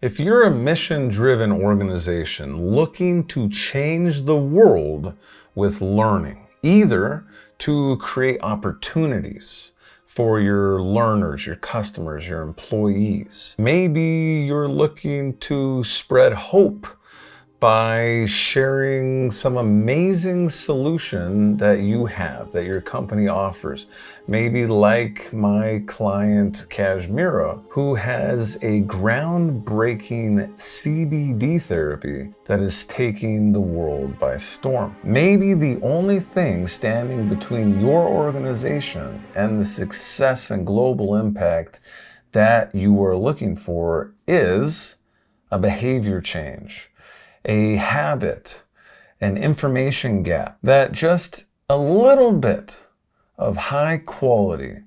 If you're a mission-driven organization looking to change the world with learning, either to create opportunities for your learners, your customers, your employees, maybe you're looking to spread hope by sharing some amazing solution that you have, that your company offers. Maybe like my client Kashmira, who has a groundbreaking CBD therapy that is taking the world by storm. Maybe the only thing standing between your organization and the success and global impact that you are looking for is a behavior change, a habit, an information gap, that just a little bit of high quality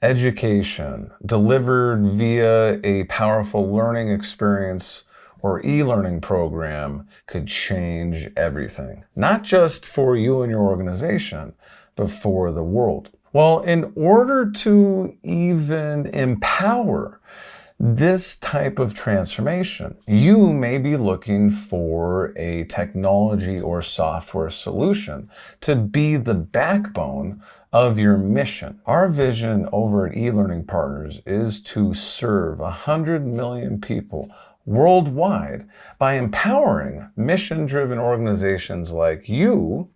education delivered via a powerful learning experience or e-learning program could change everything. Not just for you and your organization, but for the world. Well, in order to even empower this type of transformation, you may be looking for a technology or software solution to be the backbone of your mission. Our vision over at eLearning Partners is to serve 100 million people worldwide by empowering mission-driven organizations like you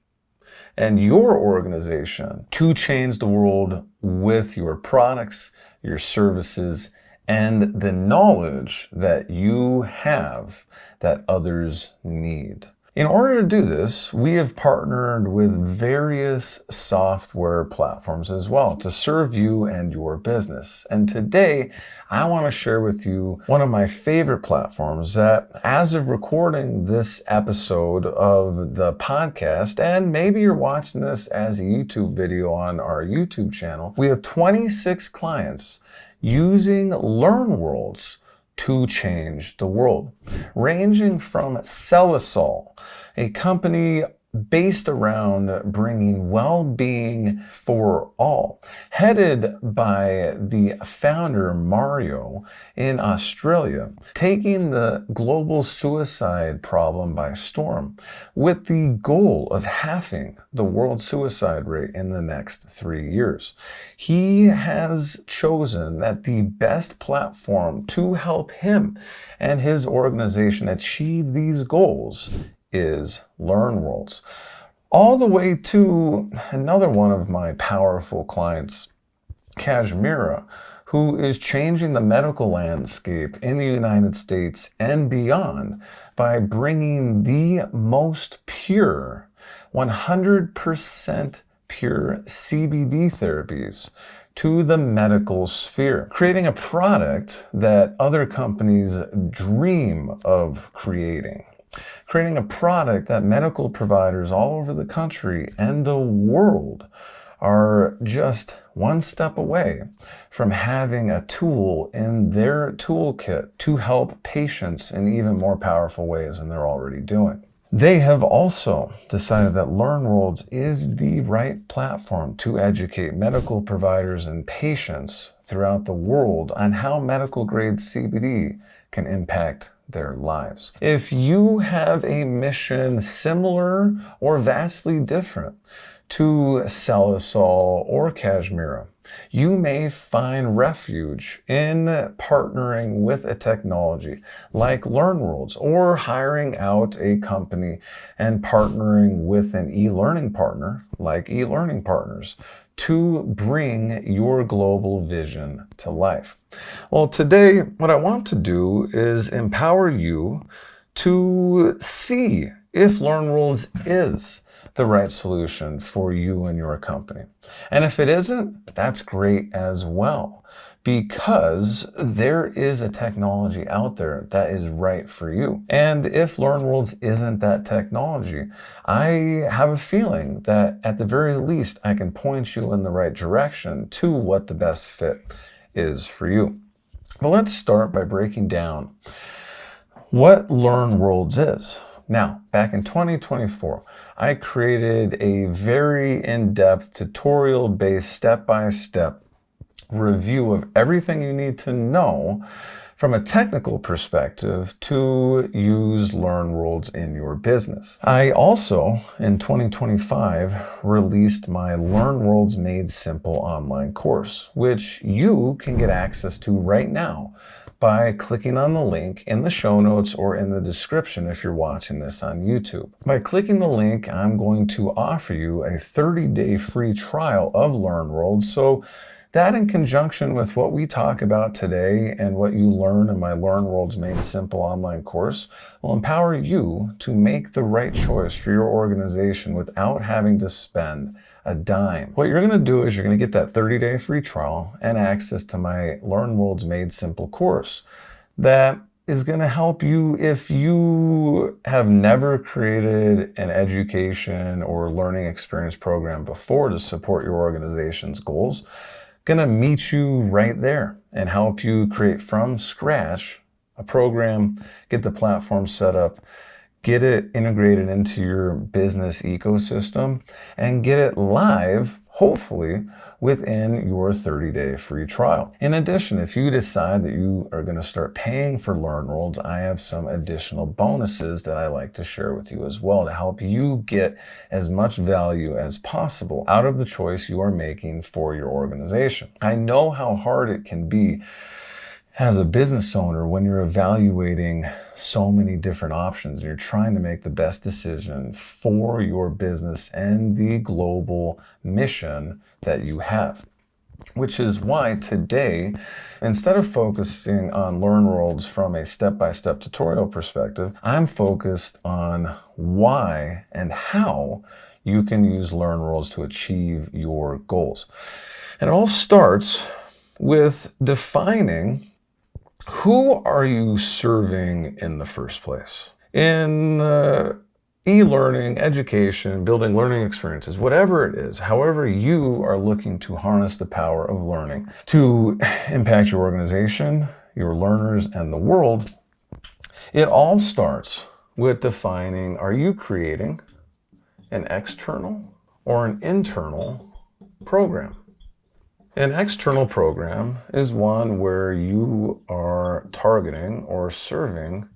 and your organization to change the world with your products, your services, and the knowledge that you have that others need. In order to do this, we have partnered with various software platforms as well to serve you and your business. And today, I want to share with you one of my favorite platforms that, as of recording this episode of the podcast, and maybe you're watching this as a YouTube video on our YouTube channel, we have 26 clients using LearnWorlds to change the world, ranging from Celisol, a company based around bringing well-being for all, headed by the founder Mario in Australia, taking the global suicide problem by storm with the goal of halving the world suicide rate in the next 3 years. He has chosen that the best platform to help him and his organization achieve these goals is LearnWorlds. All the way to another one of my powerful clients, Kashmira, who is changing the medical landscape in the United States and beyond by bringing the most pure, 100% pure CBD therapies to the medical sphere, creating a product that other companies dream of creating. Creating a product that medical providers all over the country and the world are just one step away from having a tool in their toolkit to help patients in even more powerful ways than they're already doing. They have also decided that LearnWorlds is the right platform to educate medical providers and patients throughout the world on how medical-grade CBD can impact their lives. If you have a mission similar or vastly different to Celisol or Kashmira, you may find refuge in partnering with a technology like LearnWorlds, or hiring out a company and partnering with an e-learning partner like eLearning Partners to bring your global vision to life. Well, today, what I want to do is empower you to see if LearnWorlds is the right solution for you and your company. And if it isn't, that's great as well, because there is a technology out there that is right for you. And if LearnWorlds isn't that technology, I have a feeling that at the very least, I can point you in the right direction to what the best fit is for you. But let's start by breaking down what LearnWorlds is. Now, back in 2024, I created a very in-depth tutorial-based step-by-step review of everything you need to know from a technical perspective to use LearnWorlds in your business. I also, in 2025, released my LearnWorlds Made Simple online course, which you can get access to right now by clicking on the link in the show notes or in the description if you're watching this on YouTube. By clicking the link, I'm going to offer you a 30-day free trial of LearnWorlds. So that, in conjunction with what we talk about today and what you learn in my LearnWorlds Made Simple online course, will empower you to make the right choice for your organization without having to spend a dime. What you're going to do is you're going to get that 30-day free trial and access to my LearnWorlds Made Simple course that is going to help you if you have never created an education or learning experience program before to support your organization's goals. Going to meet you right there and help you create from scratch a program, get the platform set up, get it integrated into your business ecosystem, and get it live, hopefully, within your 30-day free trial. In addition, if you decide that you are going to start paying for LearnWorlds, I have some additional bonuses that I like to share with you as well to help you get as much value as possible out of the choice you are making for your organization. I know how hard it can be as a business owner when you're evaluating so many different options. You're trying to make the best decision for your business and the global mission that you have. Which is why today, instead of focusing on LearnWorlds from a step-by-step tutorial perspective, I'm focused on why and how you can use LearnWorlds to achieve your goals. And it all starts with defining who are you serving in the first place? In e-learning, education, building learning experiences, whatever it is, however you are looking to harness the power of learning to impact your organization, your learners, and the world, it all starts with defining, are you creating an external or an internal program? An external program is one where you are targeting or serving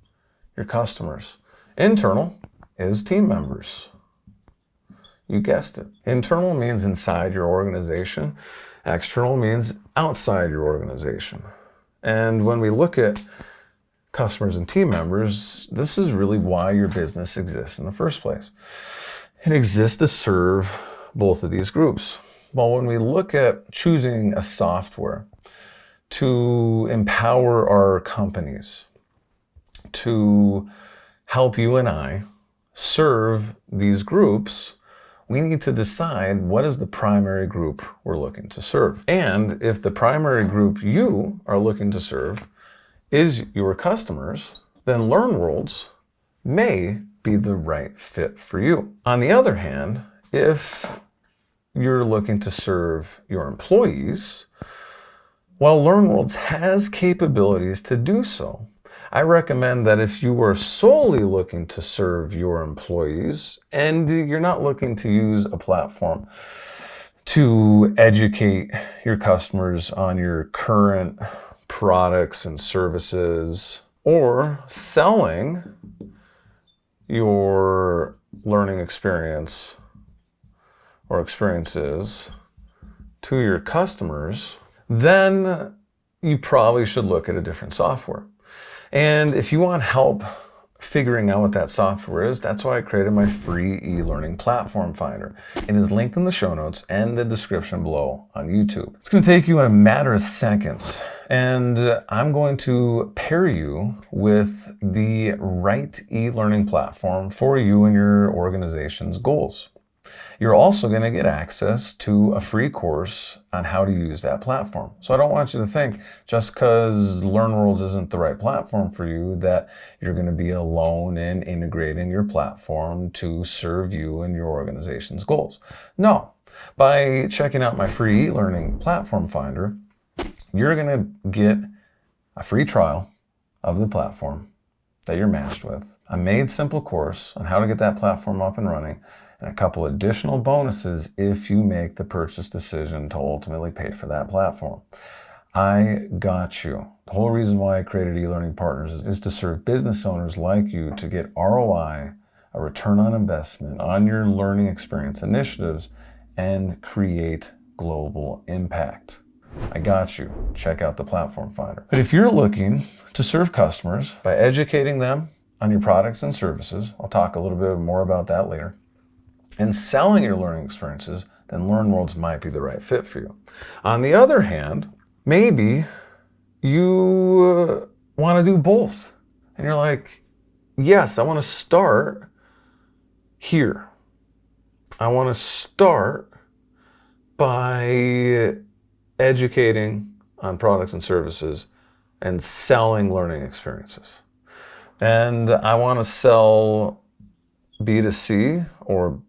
your customers. Internal is team members. You guessed it. Internal means inside your organization. External means outside your organization. And when we look at customers and team members, this is really why your business exists in the first place. It exists to serve both of these groups. Well, when we look at choosing a software to empower our companies, to help you and I serve these groups, we need to decide what is the primary group we're looking to serve. And if the primary group you are looking to serve is your customers, then LearnWorlds may be the right fit for you. On the other hand, if you're looking to serve your employees, while LearnWorlds has capabilities to do so, I recommend that if you are solely looking to serve your employees and you're not looking to use a platform to educate your customers on your current products and services or selling your learning experience or experiences to your customers, then you probably should look at a different software. And if you want help figuring out what that software is, that's why I created my free e-learning platform finder. It is linked in the show notes and the description below on YouTube. It's going to take you a matter of seconds, and I'm going to pair you with the right e-learning platform for you and your organization's goals. You're also going to get access to a free course on how to use that platform. So I don't want you to think just because LearnWorlds isn't the right platform for you that you're going to be alone in integrating your platform to serve you and your organization's goals. No, by checking out my free e-learning platform finder, you're going to get a free trial of the platform that you're matched with, a made simple course on how to get that platform up and running, and a couple additional bonuses if you make the purchase decision to ultimately pay for that platform. I got you. The whole reason why I created eLearning Partners is to serve business owners like you to get ROI, a return on investment, on your learning experience initiatives, and create global impact. I got you. Check out the platform finder. But if you're looking to serve customers by educating them on your products and services, I'll talk a little bit more about that later, and selling your learning experiences, then LearnWorlds might be the right fit for you. On the other hand, maybe you want to do both. And you're like, yes, I want to start here. I want to start by educating on products and services and selling learning experiences. And I want to sell B2C or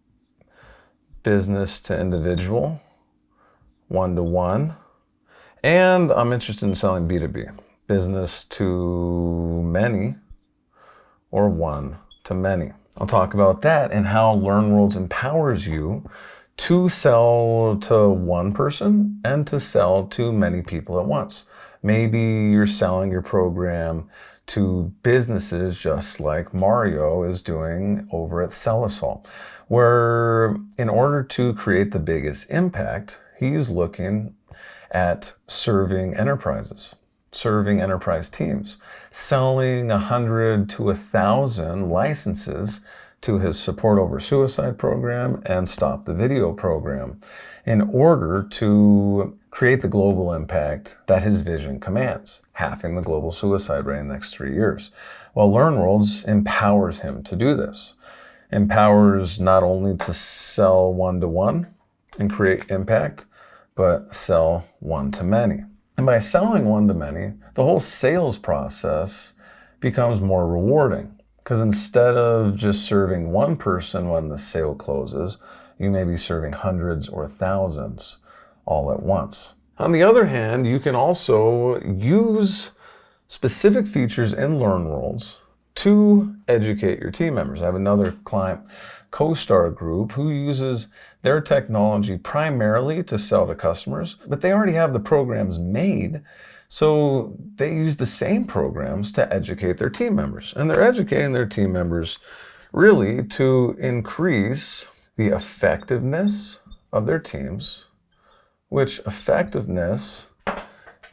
business to individual, one-to-one. And I'm interested in selling B2B, business to many or one to many. I'll talk about that and how LearnWorlds empowers you to sell to one person and to sell to many people at once. Maybe you're selling your program to businesses just like Mario is doing over at Sellisol, where in order to create the biggest impact, he's looking at serving enterprises, serving enterprise teams, selling 100 to 1,000 licenses to his Support Over Suicide program and Stop the Video program in order to create the global impact that his vision commands, halving the global suicide rate in the next 3 years. Well, LearnWorlds empowers him to do this. Empowers not only to sell one-to-one and create impact, but sell one-to-many. And by selling one-to-many, the whole sales process becomes more rewarding. Because instead of just serving one person when the sale closes, you may be serving hundreds or thousands all at once. On the other hand, you can also use specific features in LearnWorlds to educate your team members. I have another client, CoStar Group, who uses their technology primarily to sell to customers, but they already have the programs made. So they use the same programs to educate their team members. And they're educating their team members really to increase the effectiveness of their teams, which effectiveness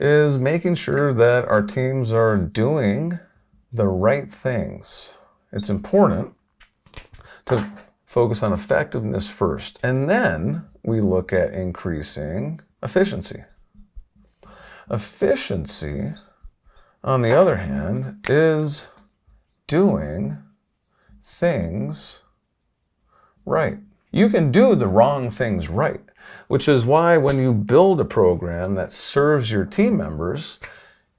is making sure that our teams are doing the right things. It's important to focus on effectiveness first, and then we look at increasing efficiency. Efficiency, on the other hand, is doing things right. You can do the wrong things right, which is why when you build a program that serves your team members,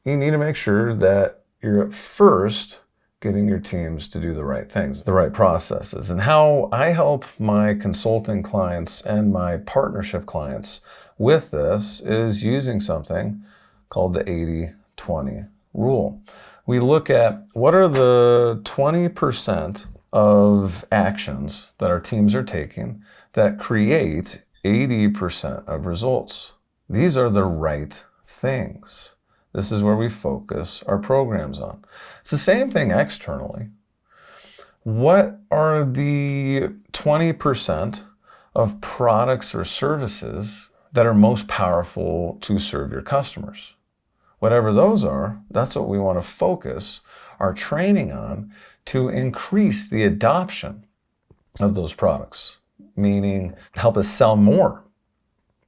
you need to make sure that you're at first getting your teams to do the right things, the right processes. And how I help my consulting clients and my partnership clients with this is using something called the 80-20 rule. We look at what are the 20% of actions that our teams are taking that create 80% of results. These are the right things. This is where we focus our programs on. It's the same thing externally. What are the 20% of products or services that are most powerful to serve your customers? Whatever those are, that's what we want to focus our training on to increase the adoption of those products, meaning help us sell more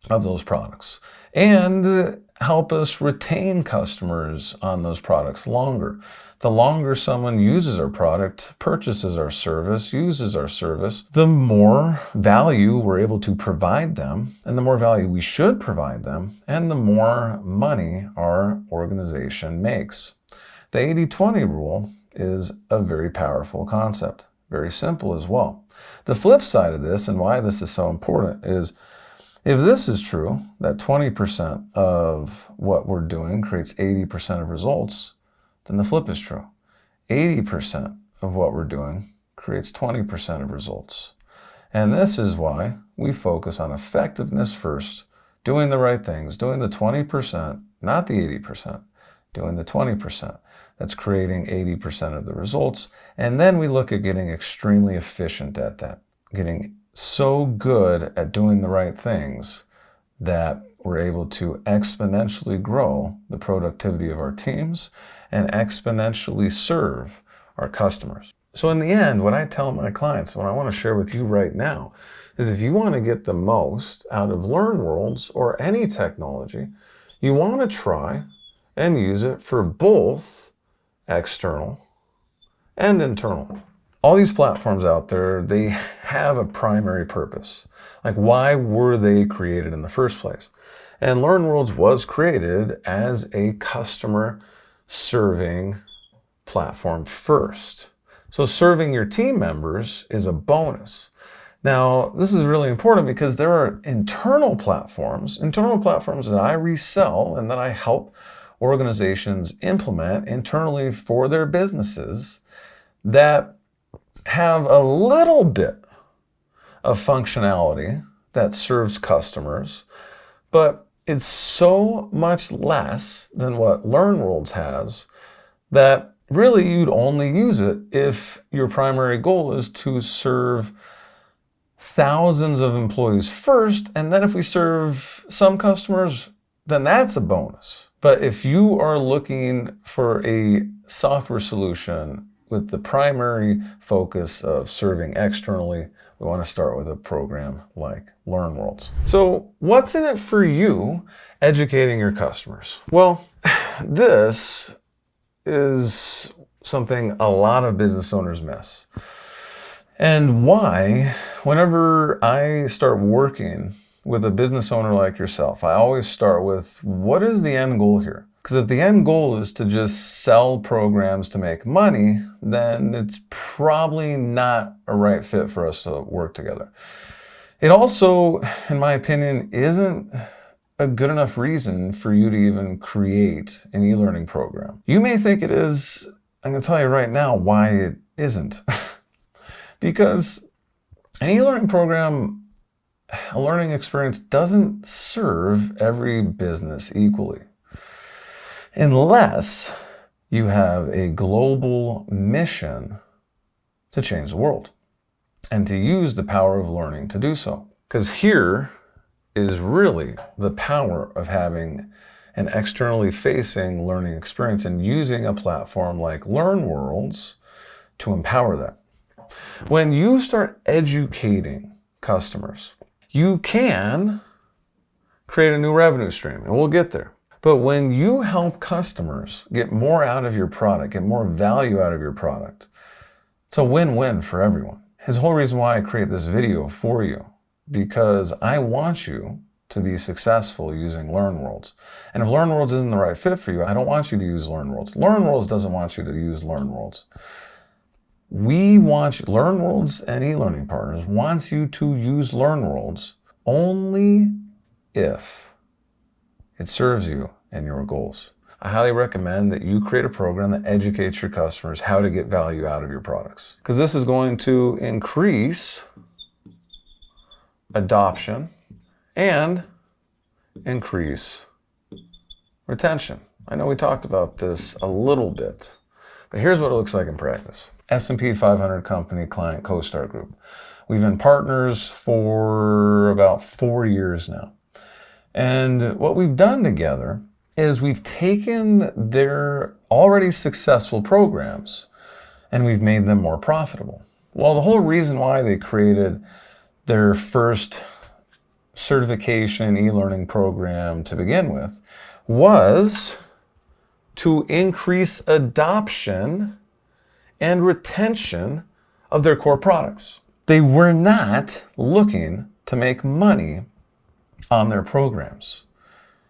of those products and help us retain customers on those products longer. The longer someone uses our product, purchases our service, uses our service, the more value we're able to provide them, and the more value we should provide them, and the more money our organization makes. The 80-20 rule is a very powerful concept, very simple as well. The flip side of this, and why this is so important, is if this is true, that 20% of what we're doing creates 80% of results, then the flip is true. 80% of what we're doing creates 20% of results. And this is why we focus on effectiveness first, doing the right things, doing the 20%, not the 80%, doing the 20%. That's creating 80% of the results. And then we look at getting extremely efficient at that, getting so good at doing the right things that we're able to exponentially grow the productivity of our teams and exponentially serve our customers. So in the end, what I tell my clients, what I want to share with you right now, is if you want to get the most out of LearnWorlds or any technology, you want to try and use it for both external and internal. All these platforms out there, they have a primary purpose. Like, why were they created in the first place? And LearnWorlds was created as a customer serving platform first. So serving your team members is a bonus. Now, this is really important because there are internal platforms that I resell and that I help organizations implement internally for their businesses that have a little bit of functionality that serves customers, but it's so much less than what LearnWorlds has that really you'd only use it if your primary goal is to serve thousands of employees first, and then if we serve some customers, then that's a bonus. But if you are looking for a software solution with the primary focus of serving externally, we want to start with a program like LearnWorlds. So what's in it for you educating your customers? Well, this is something a lot of business owners miss. And why, whenever I start working with a business owner like yourself, I always start with, what is the end goal here? Because if the end goal is to just sell programs to make money, then it's probably not a right fit for us to work together. It also, in my opinion, isn't a good enough reason for you to even create an e-learning program. You may think it is. I'm going to tell you right now why it isn't. Because an e-learning program, a learning experience, doesn't serve every business equally. Unless you have a global mission to change the world and to use the power of learning to do so. Because here is really the power of having an externally facing learning experience and using a platform like LearnWorlds to empower that. When you start educating customers, you can create a new revenue stream, and we'll get there. But when you help customers get more out of your product, get more value out of your product, it's a win-win for everyone. It's the whole reason why I create this video for you, because I want you to be successful using LearnWorlds. And if LearnWorlds isn't the right fit for you, I don't want you to use LearnWorlds. LearnWorlds doesn't want you to use LearnWorlds. We want you, LearnWorlds and e-learning partners wants you to use LearnWorlds only if it serves you and your goals. I highly recommend that you create a program that educates your customers how to get value out of your products, because this is going to increase adoption and increase retention. I know we talked about this a little bit, but here's what it looks like in practice. S&P 500 company client CoStar Group. We've been partners for about 4 years now. And what we've done together is we've taken their already successful programs and we've made them more profitable. Well, the whole reason why they created their first certification e-learning program to begin with was to increase adoption and retention of their core products. They were not looking to make money on their programs.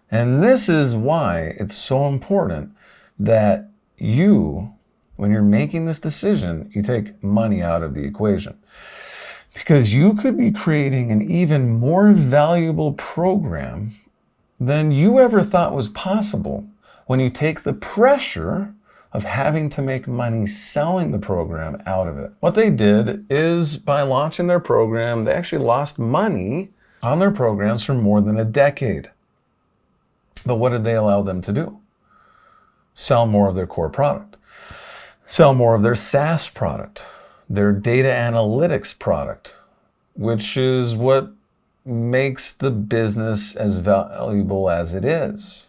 And this is why it's so important that you, when you're making this decision, you take money out of the equation. Because you could be creating an even more valuable program than you ever thought was possible when you take the pressure of having to make money selling the program out of it. What they did is, by launching their program, they actually lost money on their programs for more than a decade. But what did they allow them to do? Sell more of their core product, sell more of their SaaS product, their data analytics product, which is what makes the business as valuable as it is.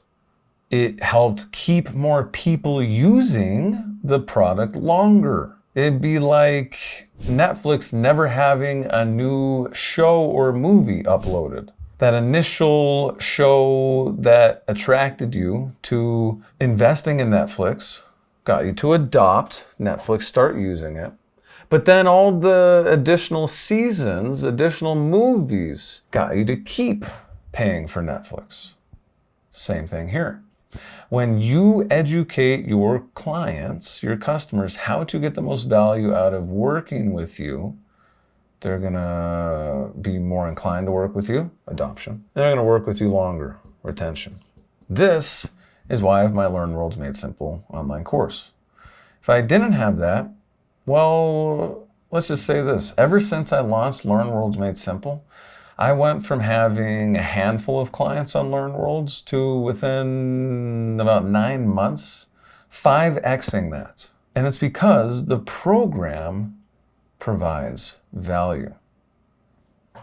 It helped keep more people using the product longer. It'd be like Netflix never having a new show or movie uploaded. That initial show that attracted you to investing in Netflix, got you to adopt Netflix, start using it. But then all the additional seasons, additional movies, got you to keep paying for Netflix. Same thing here. When you educate your clients, your customers, how to get the most value out of working with you, they're gonna be more inclined to work with you, adoption. They're gonna work with you longer, retention. This is why I have my LearnWorlds Made Simple online course. If I didn't have that, well, let's just say this. Ever since I launched LearnWorlds Made Simple, I went from having a handful of clients on LearnWorlds to within about 9 months, 5xing that. And it's because the program provides value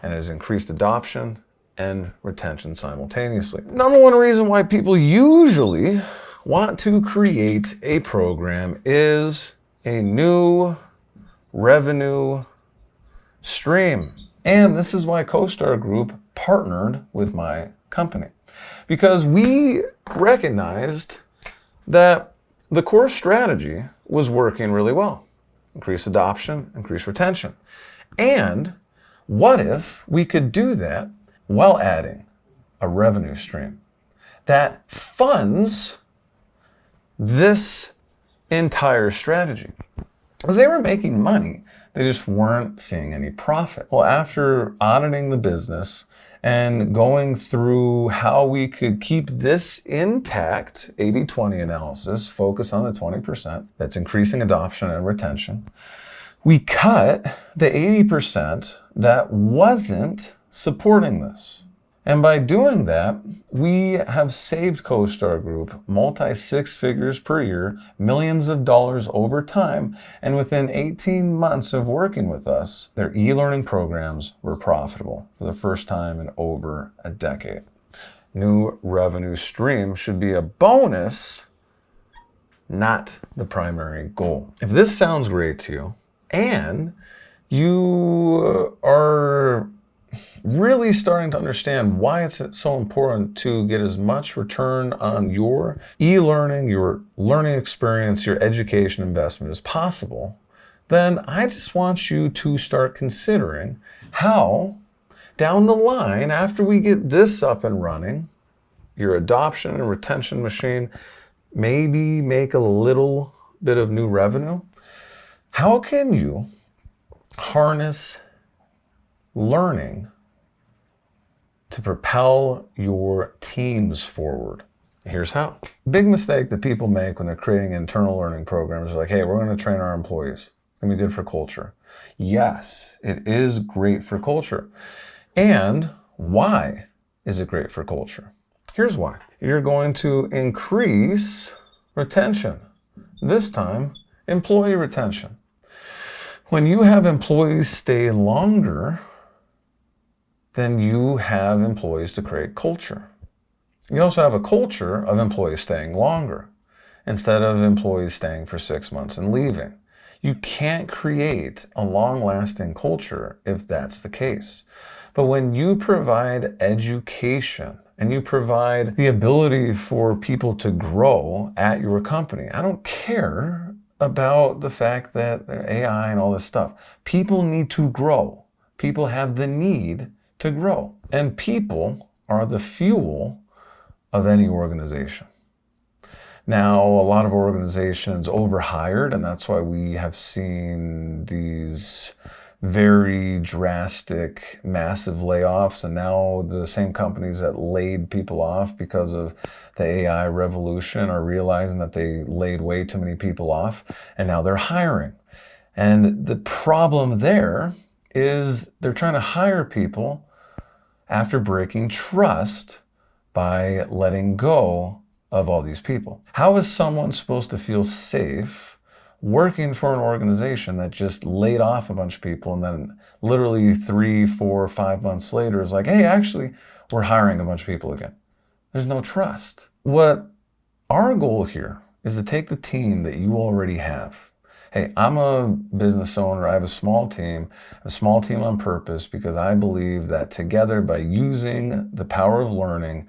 and it has increased adoption and retention simultaneously. Number one reason why people usually want to create a program is a new revenue stream. And this is why CoStar Group partnered with my company, because we recognized that the core strategy was working really well. Increase adoption, increase retention. And what if we could do that while adding a revenue stream that funds this entire strategy? Because they were making money, they just weren't seeing any profit. Well, after auditing the business and going through how we could keep this intact, 80-20 analysis, focus on the 20% that's increasing adoption and retention, we cut the 80% that wasn't supporting this. And by doing that, we have saved CoStar Group multi-six figures per year, millions of dollars over time, and within 18 months of working with us, their e-learning programs were profitable for the first time in over a decade. New revenue stream should be a bonus, not the primary goal. If this sounds great to you, and you are really starting to understand why it's so important to get as much return on your e-learning, your learning experience, your education investment as possible, then I just want you to start considering how down the line, after we get this up and running, your adoption and retention machine, maybe make a little bit of new revenue. How can you harness learning to propel your teams forward? Here's how. Big mistake that people make when they're creating internal learning programs is like, hey, we're going to train our employees. It's going to be good for culture. Yes, it is great for culture. And why is it great for culture? Here's why. You're going to increase retention. This time, employee retention. When you have employees stay longer, then you have employees to create culture. You also have a culture of employees staying longer instead of employees staying for 6 months and leaving. You can't create a long-lasting culture if that's the case. But when you provide education and you provide the ability for people to grow at your company, I don't care about the fact that AI and all this stuff. People need to grow. People have the need to grow. And people are the fuel of any organization. Now, a lot of organizations overhired, and that's why we have seen these very drastic, massive layoffs. And now the same companies that laid people off because of the AI revolution are realizing that they laid way too many people off, and now they're hiring. And the problem there is they're trying to hire people after breaking trust by letting go of all these people. How is someone supposed to feel safe working for an organization that just laid off a bunch of people and then literally 3, 4, 5 months later is like, hey, actually, we're hiring a bunch of people again? There's no trust. What our goal here is to take the team that you already have. Hey, I'm a business owner. I have a small team on purpose because I believe that together, by using the power of learning,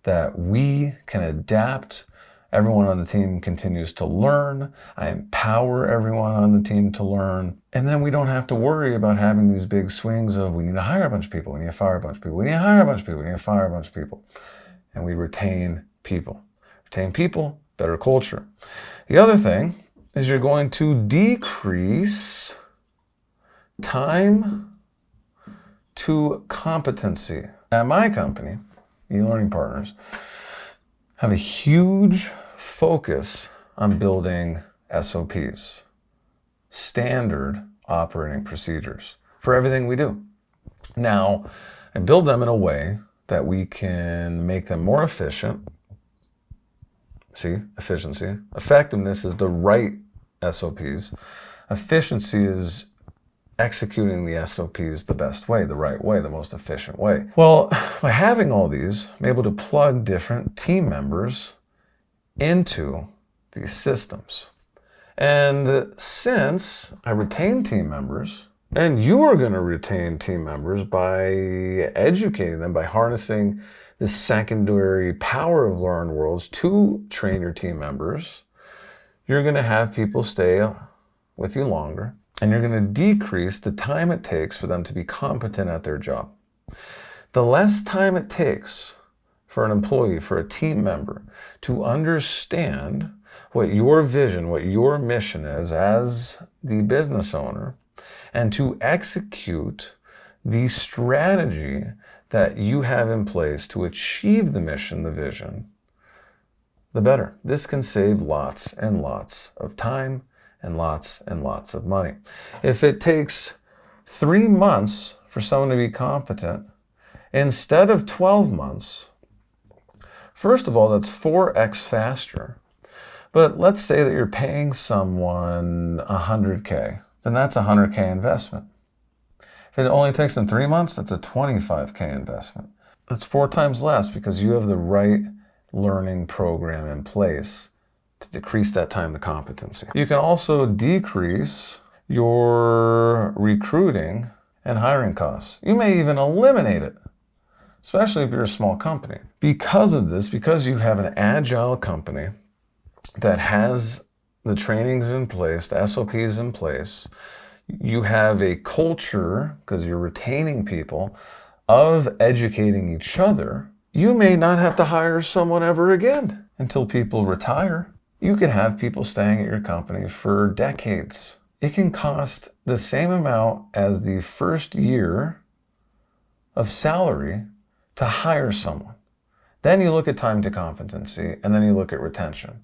that we can adapt. Everyone on the team continues to learn. I empower everyone on the team to learn. And then we don't have to worry about having these big swings of we need to hire a bunch of people, we need to fire a bunch of people, we need to hire a bunch of people, we need to fire a bunch of people. And we retain people. Retain people, better culture. The other thing is you're going to decrease time to competency. At my company, eLearning Partners, have a huge focus on building SOPs, standard operating procedures, for everything we do. Now, I build them in a way that we can make them more efficient. See, efficiency. Effectiveness is the right SOPs. Efficiency is executing the SOPs the best way, the right way, the most efficient way. Well, by having all these, I'm able to plug different team members into these systems. And since I retain team members, and you are going to retain team members by educating them, by harnessing the secondary power of LearnWorlds to train your team members, you're going to have people stay with you longer, and you're going to decrease the time it takes for them to be competent at their job. The less time it takes for an employee, for a team member, to understand what your vision, what your mission is as the business owner, and to execute the strategy that you have in place to achieve the mission, the vision, the better. This can save lots and lots of time and lots of money. If it takes 3 months for someone to be competent instead of 12 months, first of all, that's 4x faster. But let's say that you're paying someone $100K, then that's a $100K investment. If it only takes them 3 months, that's a $25K investment. That's 4 times less because you have the right learning program in place to decrease that time to competency. You can also decrease your recruiting and hiring costs. You may even eliminate it, especially if you're a small company. Because of this, because you have an agile company that has the trainings in place, the SOPs in place, you have a culture, because you're retaining people, of educating each other. You may not have to hire someone ever again until people retire. You can have people staying at your company for decades. It can cost the same amount as the first year of salary to hire someone. Then you look at time to competency, and then you look at retention.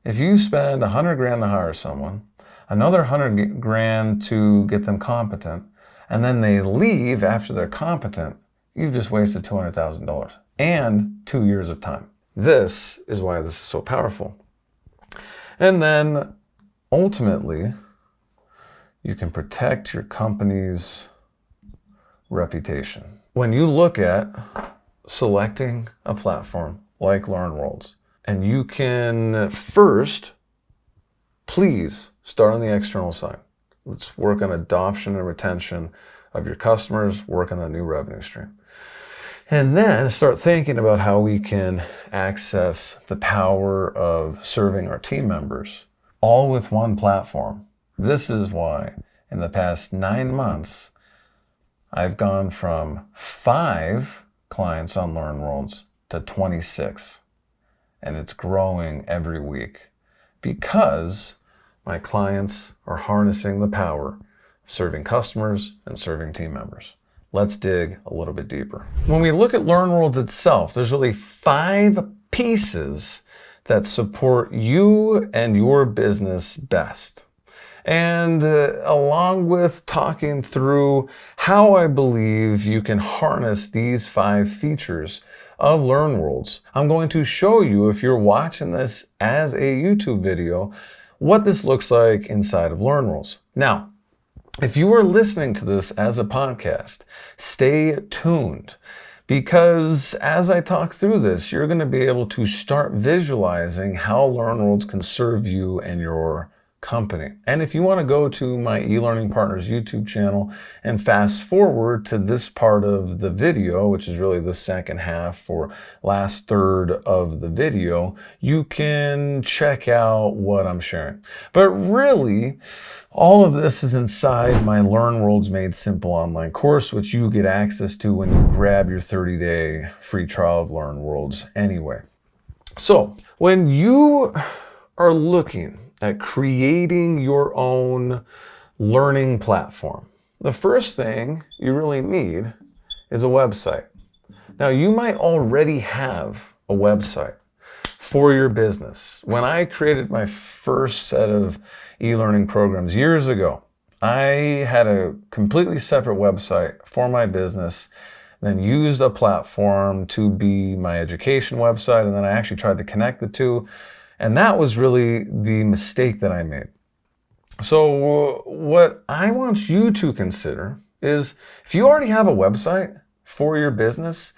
If you spend $100,000 to hire someone, another $100,000 to get them competent, and then they leave after they're competent, you've just wasted $200,000 and 2 years of time. This is why this is so powerful. And then ultimately, you can protect your company's reputation. When you look at selecting a platform like LearnWorlds, and you can first, please start on the external side. Let's work on adoption and retention of your customers, work on the new revenue stream. And then start thinking about how we can access the power of serving our team members all with one platform. This is why in the past 9 months, I've gone from 5 clients on LearnWorlds to 26. And it's growing every week because my clients are harnessing the power of serving customers and serving team members. Let's dig a little bit deeper. When we look at LearnWorlds itself, there's really 5 pieces that support you and your business best. And along with talking through how I believe you can harness these 5 features of LearnWorlds. I'm going to show you, if you're watching this as a YouTube video, what this looks like inside of LearnWorlds. Now, if you are listening to this as a podcast, stay tuned, because as I talk through this, you're going to be able to start visualizing how LearnWorlds can serve you and your company. And if you want to go to my eLearning Partners YouTube channel and fast forward to this part of the video, which is really the second half or last third of the video, you can check out what I'm sharing. But really, all of this is inside my LearnWorlds Made Simple online course, which you get access to when you grab your 30-day free trial of LearnWorlds anyway. So when you are looking at creating your own learning platform, the first thing you really need is a website. Now, you might already have a website for your business. When I created my first set of e-learning programs years ago, I had a completely separate website for my business, then used a platform to be my education website, and then I actually tried to connect the two. And that was really the mistake that I made. So what I want you to consider is, if you already have a website for your business,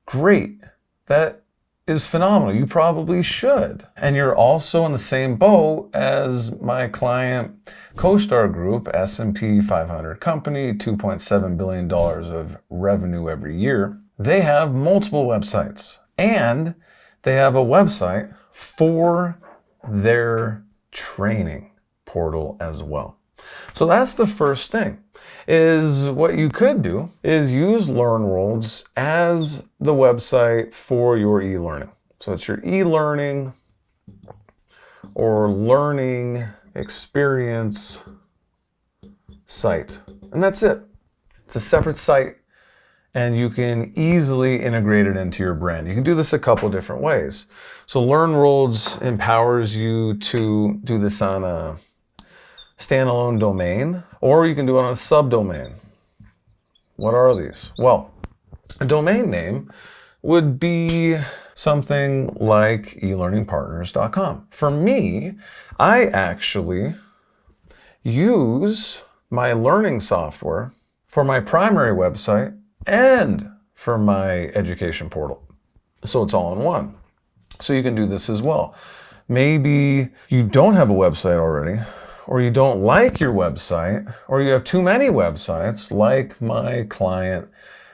great. That is phenomenal. You probably should. And you're also in the same boat as my client CoStar Group, S&P 500 company, $2.7 billion of revenue every year. They have multiple websites, and they have a website for their training portal as well. So that's the first thing. Is what you could do is use LearnWorlds as the website for your e-learning. So it's your e-learning or learning experience site. And that's it. It's a separate site, and you can easily integrate it into your brand. You can do this a couple different ways. So LearnWorlds empowers you to do this on a standalone domain, or you can do it on a subdomain. What are these? Well, a domain name would be something like elearningpartners.com. For me, I actually use my learning software for my primary website and for my education portal. So it's all in one. So you can do this as well. Maybe you don't have a website already, or you don't like your website, or you have too many websites, like my client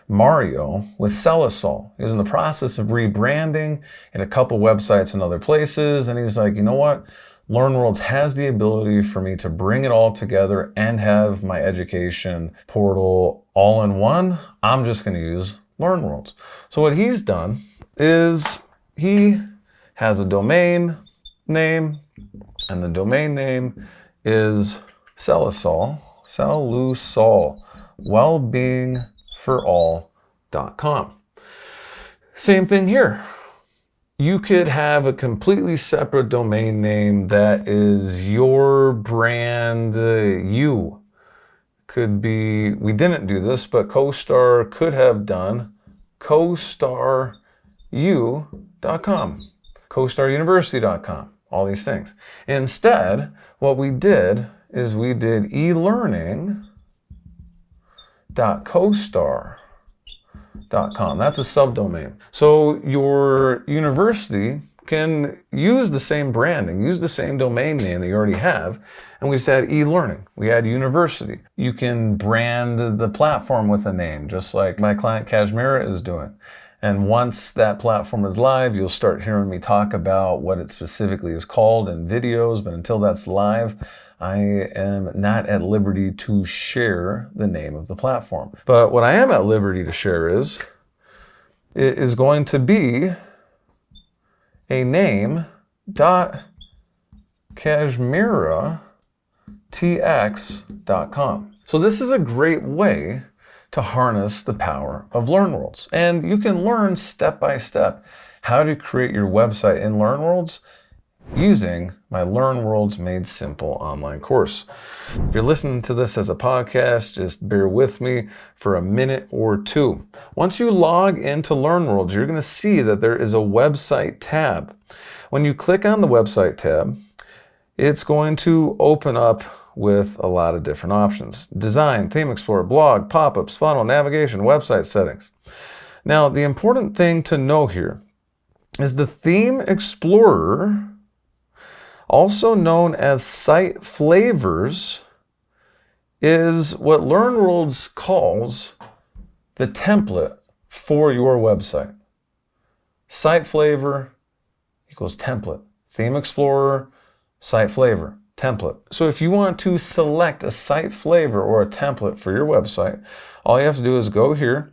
Mario with Celisol. He was in the process of rebranding in a couple websites in other places, and he's like, you know what? LearnWorlds has the ability for me to bring it all together and have my education portal all in one. I'm just going to use LearnWorlds. So what he's done is he has a domain name, and the domain name is Celisol, wellbeingforall.com. Same thing here. You could have a completely separate domain name that is your brand. You could be, we didn't do this, but CoStar could have done CoStarU.com, CoStarUniversity.com, all these things. Instead, what we did is we did eLearning.CoStar.com. That's a subdomain. So your university can use the same branding, use the same domain name that you already have, and we just add e-learning. We add university. You can brand the platform with a name, just like my client Kashmira is doing. And once that platform is live, you'll start hearing me talk about what it specifically is called in videos, but until that's live, I am not at liberty to share the name of the platform. But what I am at liberty to share is, it is going to be a name.kashmiratx.com. So this is a great way to harness the power of LearnWorlds. And you can learn step by step how to create your website in LearnWorlds using my LearnWorlds Made Simple online course. If you're listening to this as a podcast, just bear with me for a minute or two. Once you log into LearnWorlds, you're going to see that there is a website tab. When you click on the website tab, it's going to open up with a lot of different options. Design, Theme Explorer, blog, pop-ups, funnel, navigation, website settings. Now, the important thing to know here is the Theme Explorer, also known as Site Flavors, is what LearnWorlds calls the template for your website. Site Flavor equals template. Theme Explorer, Site Flavor, template. So if you want to select a site flavor or a template for your website, all you have to do is go here,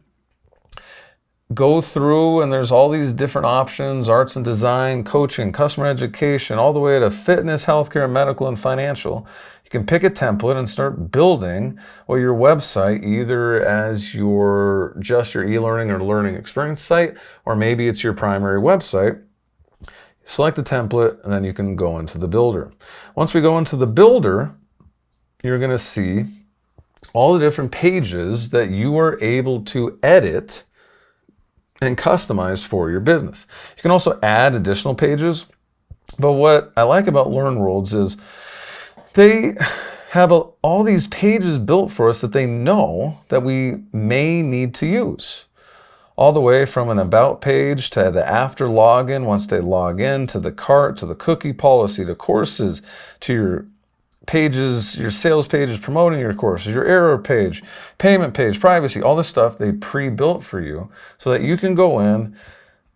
go through, and there's all these different options: arts and design, coaching, customer education, all the way to fitness, healthcare, medical, and financial. You can pick a template and start building your website, either as just your e-learning or learning experience site, or maybe it's your primary website. Select the template, and then you can go into the builder. Once we go into the builder, you're going to see all the different pages that you are able to edit and customize for your business. You can also add additional pages, but what I like about LearnWorlds is they have all these pages built for us that they know that we may need to use. All the way from an about page to the after login, once they log in, to the cart, to the cookie policy, to courses, to your pages, your sales pages promoting your courses, your error page, payment page, privacy, all this stuff they pre-built for you so that you can go in,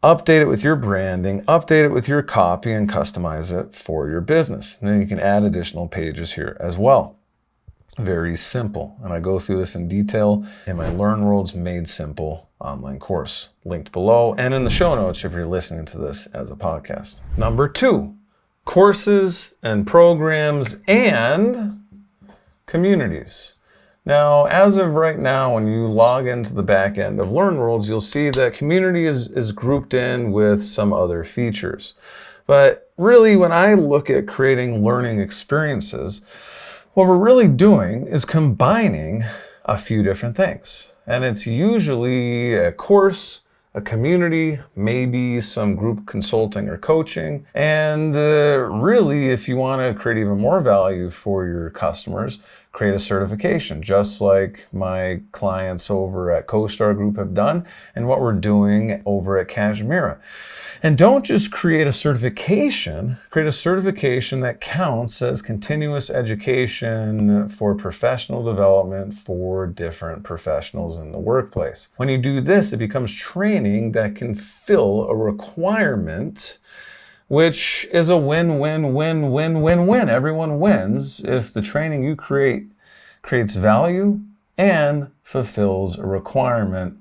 update it with your branding, update it with your copy, and customize it for your business. And then you can add additional pages here as well. Very simple. And I go through this in detail in my LearnWorlds Made Simple online course, linked below and in the show notes if you're listening to this as a podcast. Number 2, courses and programs and communities. Now, as of right now, when you log into the back end of LearnWorlds, you'll see that community is grouped in with some other features. But really, when I look at creating learning experiences, what we're really doing is combining a few different things. And it's usually a course, a community, maybe some group consulting or coaching. And really, if you want to create even more value for your customers, create a certification, just like my clients over at CoStar Group have done and what we're doing over at Cashmere. And don't just create a certification, create a certification that counts as continuous education for professional development for different professionals in the workplace. When you do this, it becomes training that can fill a requirement, which is a win-win-win-win-win-win. Everyone wins if the training you create creates value and fulfills a requirement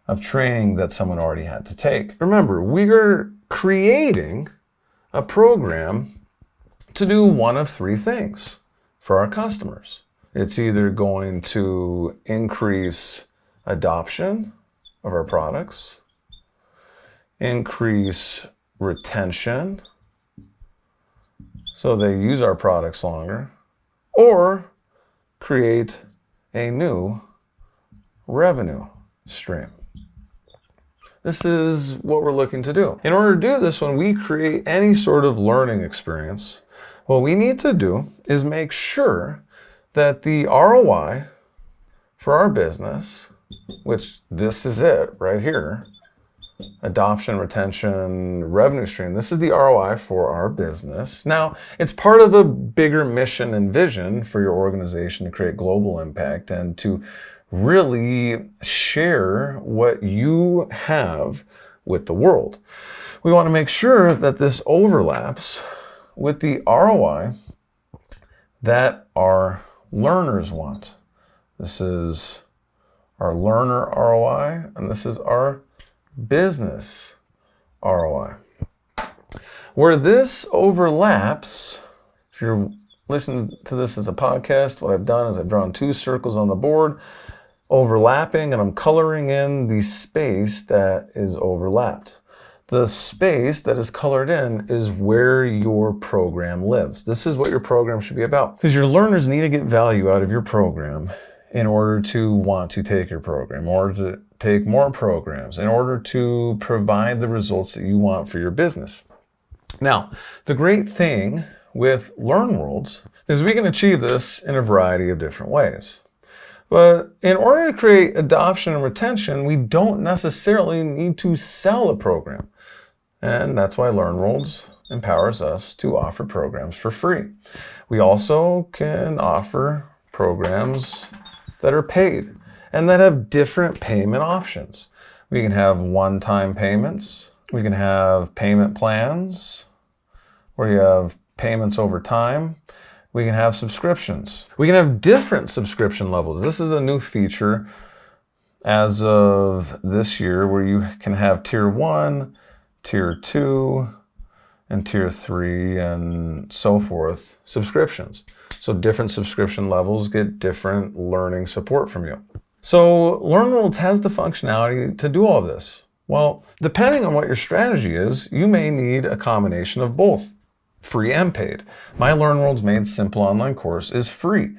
of training that someone already had to take. Remember, we are creating a program to do one of 3 things for our customers. It's either going to increase adoption of our products, increase retention so they use our products longer, or create a new revenue stream. This is what we're looking to do. In order to do this, when we create any sort of learning experience, what we need to do is make sure that the ROI for our business, which this is it right here, adoption, retention, revenue stream. This is the ROI for our business. Now, it's part of a bigger mission and vision for your organization to create global impact and to really share what you have with the world. We want to make sure that this overlaps with the ROI that our learners want. This is our learner ROI, and this is our business ROI. Where this overlaps, if you're listening to this as a podcast, what I've done is I've drawn 2 circles on the board, overlapping, and I'm coloring in the space that is overlapped. The space that is colored in is where your program lives. This is what your program should be about, because your learners need to get value out of your program in order to want to take your program, in order to take more programs, in order to provide the results that you want for your business. Now, the great thing with LearnWorlds is we can achieve this in a variety of different ways. But in order to create adoption and retention, we don't necessarily need to sell a program. And that's why LearnWorlds empowers us to offer programs for free. We also can offer programs that are paid and that have different payment options. We can have one-time payments. We can have payment plans where you have payments over time. We can have subscriptions. We can have different subscription levels. This is a new feature as of this year where you can have tier 1, tier 2, and tier 3, and so forth subscriptions. So different subscription levels get different learning support from you. So LearnWorlds has the functionality to do all of this. Well, depending on what your strategy is, you may need a combination of both. Free and paid. My LearnWorlds Made Simple online course is free.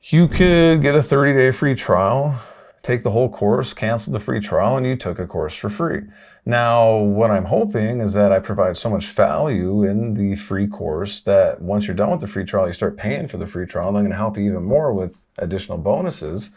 You could get a 30-day free trial, take the whole course, cancel the free trial, and you took a course for free. Now, what I'm hoping is that I provide so much value in the free course that once you're done with the free trial, you start paying for the free trial, and I'm going to help you even more with additional bonuses.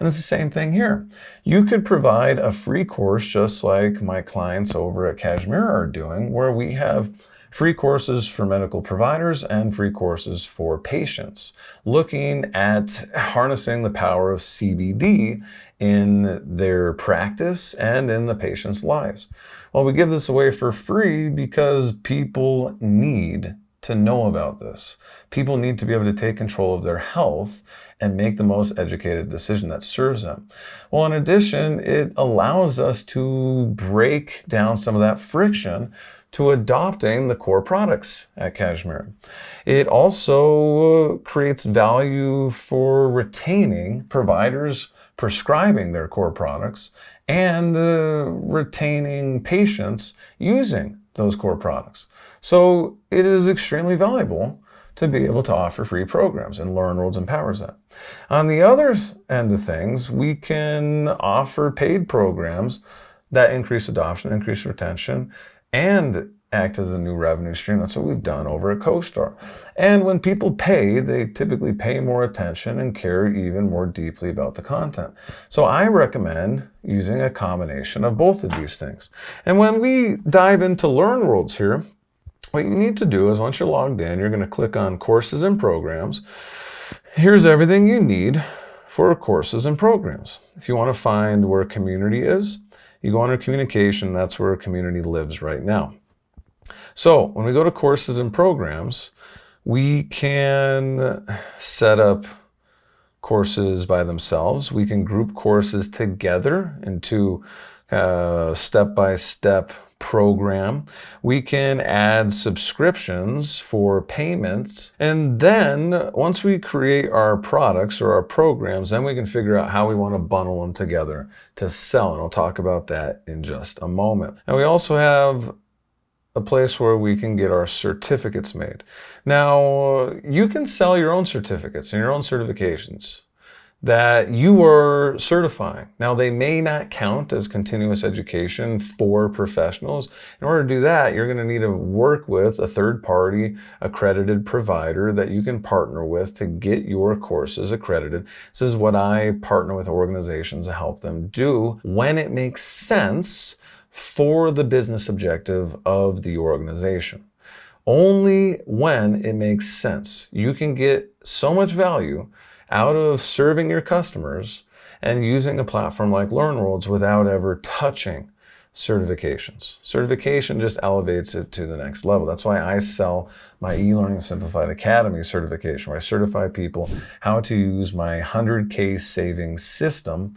And it's the same thing here. You could provide a free course just like my clients over at Kashmir are doing, where we have free courses for medical providers and free courses for patients, looking at harnessing the power of CBD in their practice and in the patient's lives. Well, we give this away for free because people need to know about this. People need to be able to take control of their health and make the most educated decision that serves them. Well, in addition, it allows us to break down some of that friction to adopting the core products at Kashmir. It also creates value for retaining providers prescribing their core products and retaining patients using those core products. So it is extremely valuable to be able to offer free programs, and LearnWorlds empowers that. On the other end of things, we can offer paid programs that increase adoption, increase retention, and act as a new revenue stream. That's what we've done over at CoStar. And when people pay, they typically pay more attention and care even more deeply about the content. So I recommend using a combination of both of these things. And when we dive into LearnWorlds here, what you need to do is once you're logged in, you're going to click on Courses and Programs. Here's everything you need for courses and programs. If you want to find where community is, you go under communication. That's where community lives right now. So when we go to courses and programs, we can set up courses by themselves. We can group courses together into a step-by-step program. We can add subscriptions for payments. And then once we create our products or our programs, then we can figure out how we want to bundle them together to sell. And I'll talk about that in just a moment. And we also have a place where we can get our certificates made. Now, you can sell your own certificates and your own certifications that you are certifying. Now, they may not count as continuous education for professionals. In order to do that, you're going to need to work with a third-party accredited provider that you can partner with to get your courses accredited. This is what I partner with organizations to help them do when it makes sense for the business objective of the organization. Only when it makes sense. You can get so much value out of serving your customers and using a platform like LearnWorlds without ever touching certifications. Certification just elevates it to the next level. That's why I sell my eLearning Simplified Academy certification, where I certify people how to use my 100K savings system,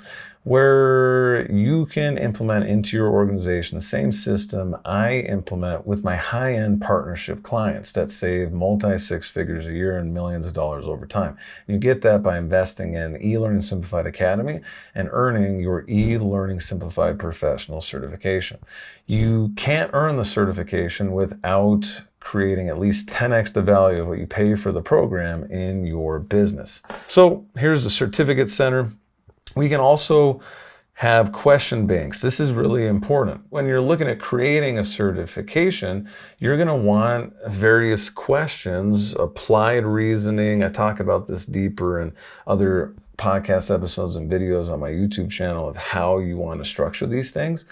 where you can implement into your organization the same system I implement with my high-end partnership clients that save multi-six figures a year and millions of dollars over time. You get that by investing in eLearning Simplified Academy and earning your eLearning Simplified Professional certification. You can't earn the certification without creating at least 10x the value of what you pay for the program in your business. So here's the certificate center. We can also have question banks. This is really important. When you're looking at creating a certification, you're going to want various questions, applied reasoning. I talk about this deeper in other podcast episodes and videos on my YouTube channel of how you want to structure these things.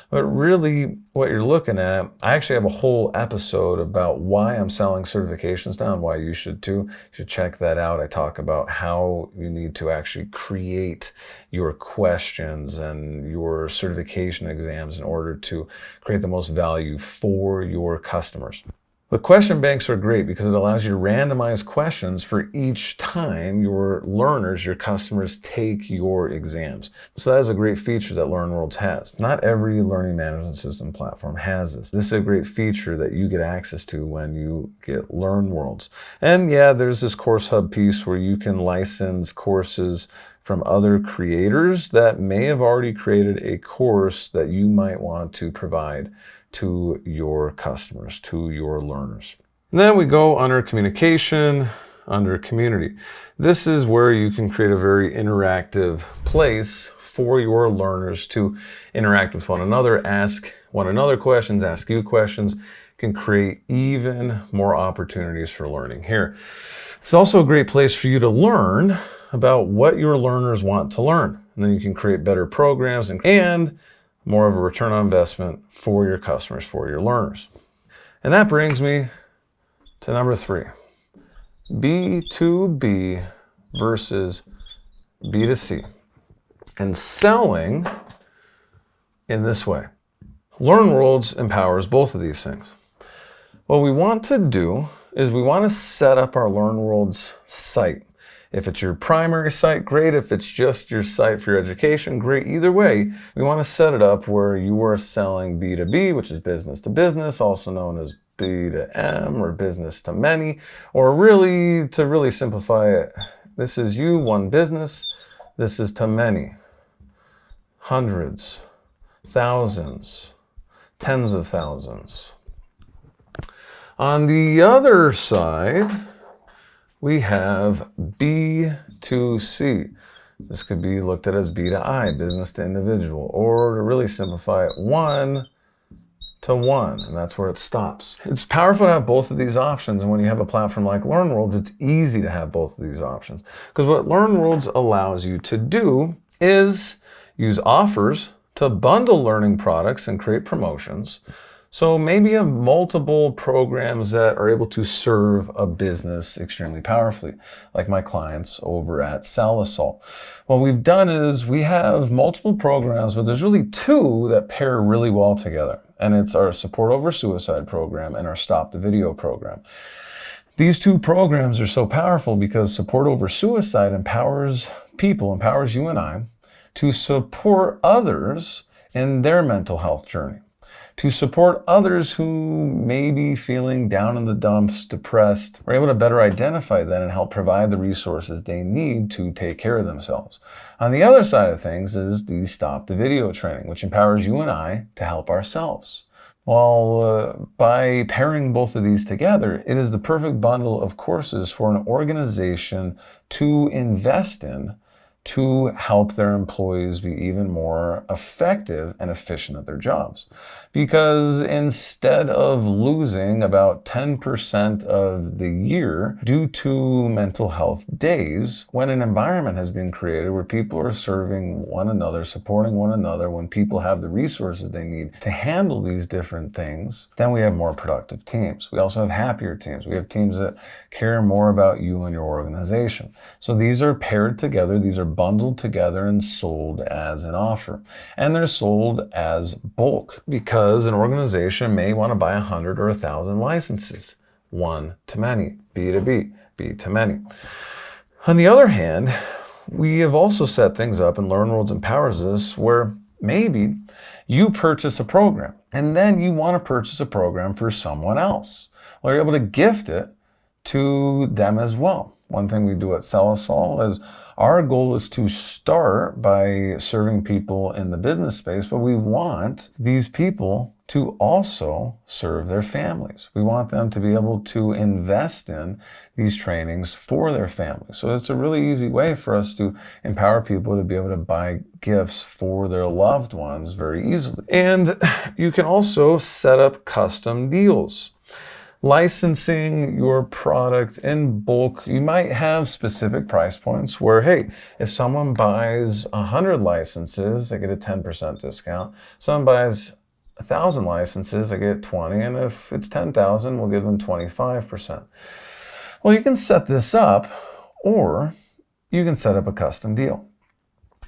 But really what you're looking at, I actually have a whole episode about why I'm selling certifications now and why you should too. You should check that out. I talk about how you need to actually create your questions and your certification exams in order to create the most value for your customers. But question banks are great because it allows you to randomize questions for each time your learners, your customers, take your exams. So that is a great feature that LearnWorlds has. Not every learning management system platform has this. This is a great feature that you get access to when you get LearnWorlds. And yeah, there's this Course Hub piece where you can license courses from other creators that may have already created a course that you might want to provide to your customers, to your learners. And then we go under communication, under community. This is where you can create a very interactive place for your learners to interact with one another, ask one another questions, ask you questions, can create even more opportunities for learning here. It's also a great place for you to learn about what your learners want to learn. And then you can create better programs and more of a return on investment for your customers, for your learners. And that brings me to number 3, B2B versus B2C. And selling in this way. LearnWorlds empowers both of these things. What we want to do is we want to set up our LearnWorlds site. If it's your primary site, great. If it's just your site for your education, great. Either way, we want to set it up where you are selling B2B, which is business to business, also known as B2M or business to many, or really, to really simplify it, this is you, one business, this is to many, hundreds, thousands, tens of thousands. On the other side, we have B2C. This could be looked at as B2I, business to individual, or to really simplify it, one to one, and that's where it stops. It's powerful to have both of these options, and when you have a platform like LearnWorlds, it's easy to have both of these options. Because what LearnWorlds allows you to do is use offers to bundle learning products and create promotions. So maybe you have multiple programs that are able to serve a business extremely powerfully, like my clients over at Salisol. What we've done is we have multiple programs, but there's really 2 that pair really well together. And it's our Support Over Suicide program and our Stop the Video program. These 2 programs are so powerful because Support Over Suicide empowers people, empowers you and I, to support others in their mental health journey. To support others who may be feeling down in the dumps, depressed. We're able to better identify that and help provide the resources they need to take care of themselves. On the other side of things is the Stop the Video training, which empowers you and I to help ourselves. Well, by pairing both of these together, it is the perfect bundle of courses for an organization to invest in to help their employees be even more effective and efficient at their jobs. Because instead of losing about 10% of the year due to mental health days, when an environment has been created where people are serving one another, supporting one another, when people have the resources they need to handle these different things, then we have more productive teams. We also have happier teams. We have teams that care more about you and your organization. So these are paired together. These are bundled together and sold as an offer. And they're sold as bulk because an organization may want to buy 100 or 1,000 licenses. One to many, B2B, B to many. On the other hand, we have also set things up, and LearnWorlds empowers us, where maybe you purchase a program and then you want to purchase a program for someone else. Well, you're able to gift it to them as well. One thing we do at Sellisol is our goal is to start by serving people in the business space, but we want these people to also serve their families. We want them to be able to invest in these trainings for their families. So it's a really easy way for us to empower people to be able to buy gifts for their loved ones very easily. And you can also set up custom deals. Licensing your product in bulk, you might have specific price points where, hey, if someone buys 100 licenses, they get a 10% discount. Someone buys 1,000 licenses, they get 20, and if it's 10,000, we'll give them 25%. Well, you can set this up, or you can set up a custom deal.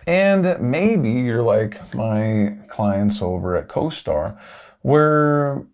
And maybe you're like my clients over at CoStar, where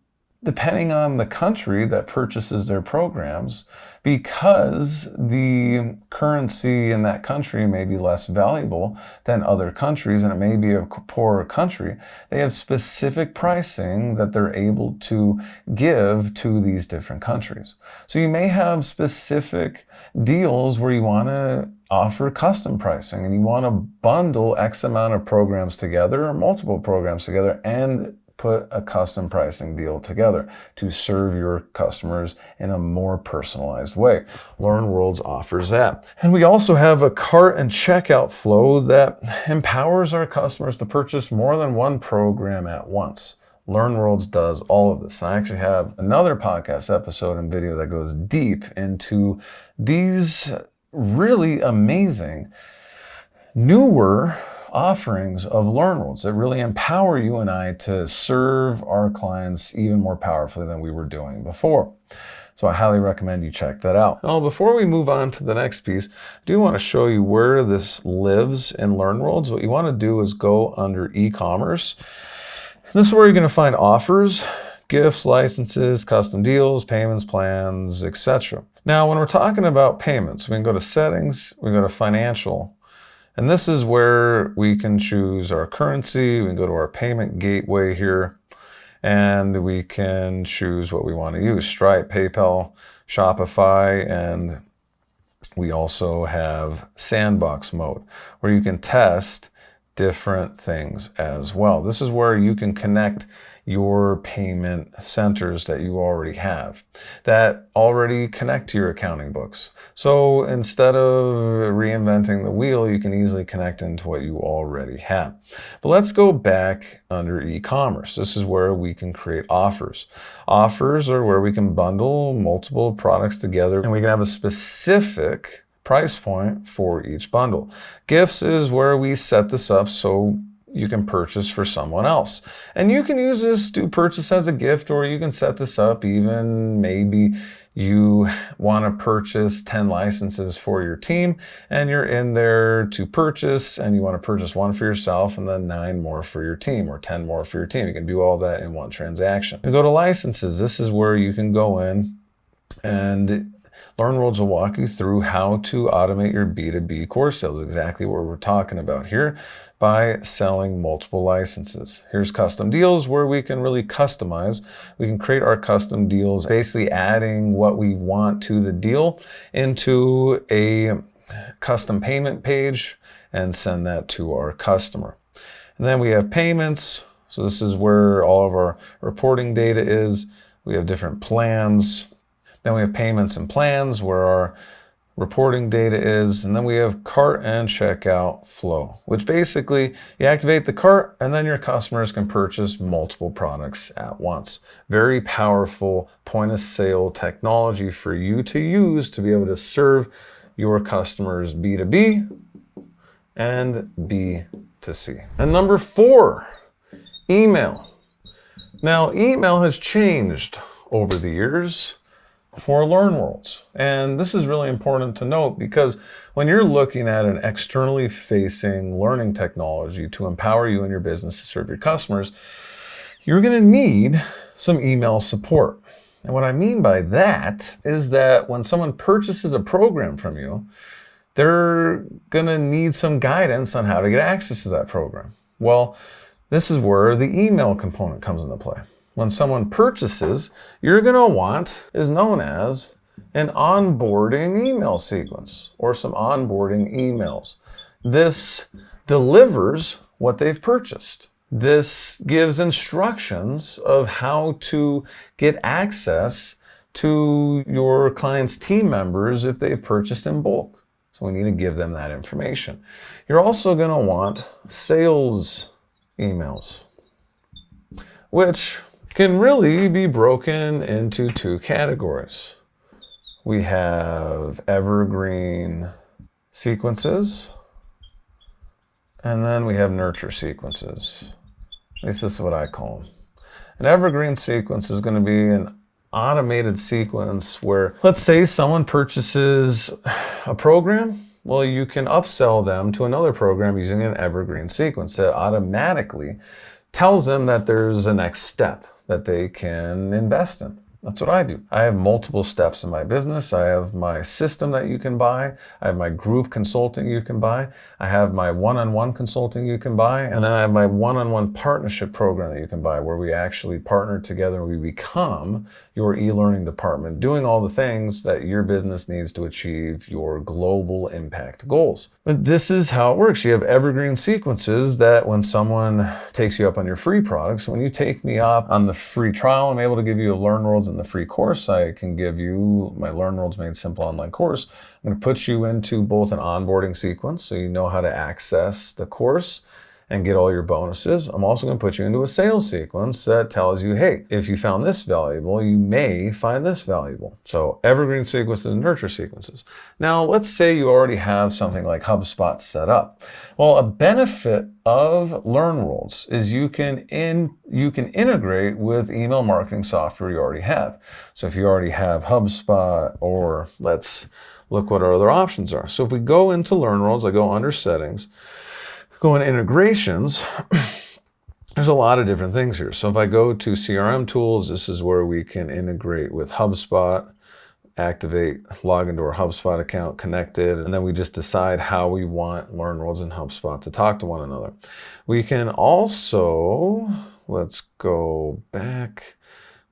depending on the country that purchases their programs, because the currency in that country may be less valuable than other countries, and it may be a poorer country, they have specific pricing that they're able to give to these different countries. So you may have specific deals where you want to offer custom pricing and you want to bundle X amount of programs together or multiple programs together and put a custom pricing deal together to serve your customers in a more personalized way. LearnWorlds offers that. And we also have a cart and checkout flow that empowers our customers to purchase more than one program at once. LearnWorlds does all of this. I actually have another podcast episode and video that goes deep into these really amazing, newer offerings of LearnWorlds that really empower you and I to serve our clients even more powerfully than we were doing before. So I highly recommend you check that out. Now, before we move on to the next piece, I do want to show you where this lives in LearnWorlds. What you want to do is go under Ecommerce. This is where you're going to find offers, gifts, licenses, custom deals, payments, plans, etc. Now, when we're talking about payments, we can go to settings, we can go to financial, and this is where we can choose our currency. We can go to our payment gateway here, and we can choose what we want to use: Stripe, PayPal, Shopify, and we also have sandbox mode, where you can test different things as well. This is where you can connect your payment centers that you already have, that already connect to your accounting books. So instead of reinventing the wheel, you can easily connect into what you already have. But let's go back under e-commerce. This is where we can create offers. Offers are where we can bundle multiple products together, and we can have a specific price point for each bundle. Gifts is where we set this up so you can purchase for someone else. And you can use this to purchase as a gift, or you can set this up even maybe you want to purchase 10 licenses for your team and you're in there to purchase, and you want to purchase one for yourself and then 9 more for your team, or 10 more for your team. You can do all that in one transaction. You go to licenses. This is where you can go in, and LearnWorlds will walk you through how to automate your B2B course sales, exactly what we're talking about here, by selling multiple licenses. Here's custom deals, where we can really customize. We can create our custom deals, basically adding what we want to the deal into a custom payment page and send that to our customer. And then we have payments. So this is where all of our reporting data is. We have different plans. Then we have payments and plans, where our reporting data is. And then we have cart and checkout flow, which basically you activate the cart and then your customers can purchase multiple products at once. Very powerful point of sale technology for you to use to be able to serve your customers B2B and B2C. And number 4, email. Now, email has changed over the years for LearnWorlds. And this is really important to note, because when you're looking at an externally facing learning technology to empower you in your business to serve your customers, you're going to need some email support. And what I mean by that is that when someone purchases a program from you, they're going to need some guidance on how to get access to that program. Well, this is where the email component comes into play. When someone purchases, you're going to want is known as an onboarding email sequence or some onboarding emails. This delivers what they've purchased. This gives instructions of how to get access to your client's team members if they've purchased in bulk. So we need to give them that information. You're also going to want sales emails, which can really be broken into two categories. We have evergreen sequences, and then we have nurture sequences. At least this is what I call them. An evergreen sequence is going to be an automated sequence where, let's say someone purchases a program. Well, you can upsell them to another program using an evergreen sequence that automatically tells them that there's a next step that they can invest in. That's what I do. I have multiple steps in my business. I have my system that you can buy. I have my group consulting you can buy. I have my one-on-one consulting you can buy. And then I have my one-on-one partnership program that you can buy, where we actually partner together and we become your e-learning department, doing all the things that your business needs to achieve your global impact goals. But this is how it works. You have evergreen sequences that when someone takes you up on your free products, when you take me up on the free trial, I'm able to give you a LearnWorlds in the free course. I can give you my LearnWorlds Made Simple online course. I'm going to put you into both an onboarding sequence so you know how to access the course and get all your bonuses. I'm also going to put you into a sales sequence that tells you, hey, if you found this valuable, you may find this valuable. So evergreen sequences and nurture sequences. Now, let's say you already have something like HubSpot set up. Well, a benefit of LearnWorlds is you can integrate with email marketing software you already have. So if you already have HubSpot, or let's look what our other options are. So if we go into LearnWorlds, I go under settings, go in integrations, there's a lot of different things here. So if I go to CRM tools, this is where we can integrate with HubSpot, activate, log into our HubSpot account, connect it, and then we just decide how we want LearnWorlds and HubSpot to talk to one another. We can also, let's go back,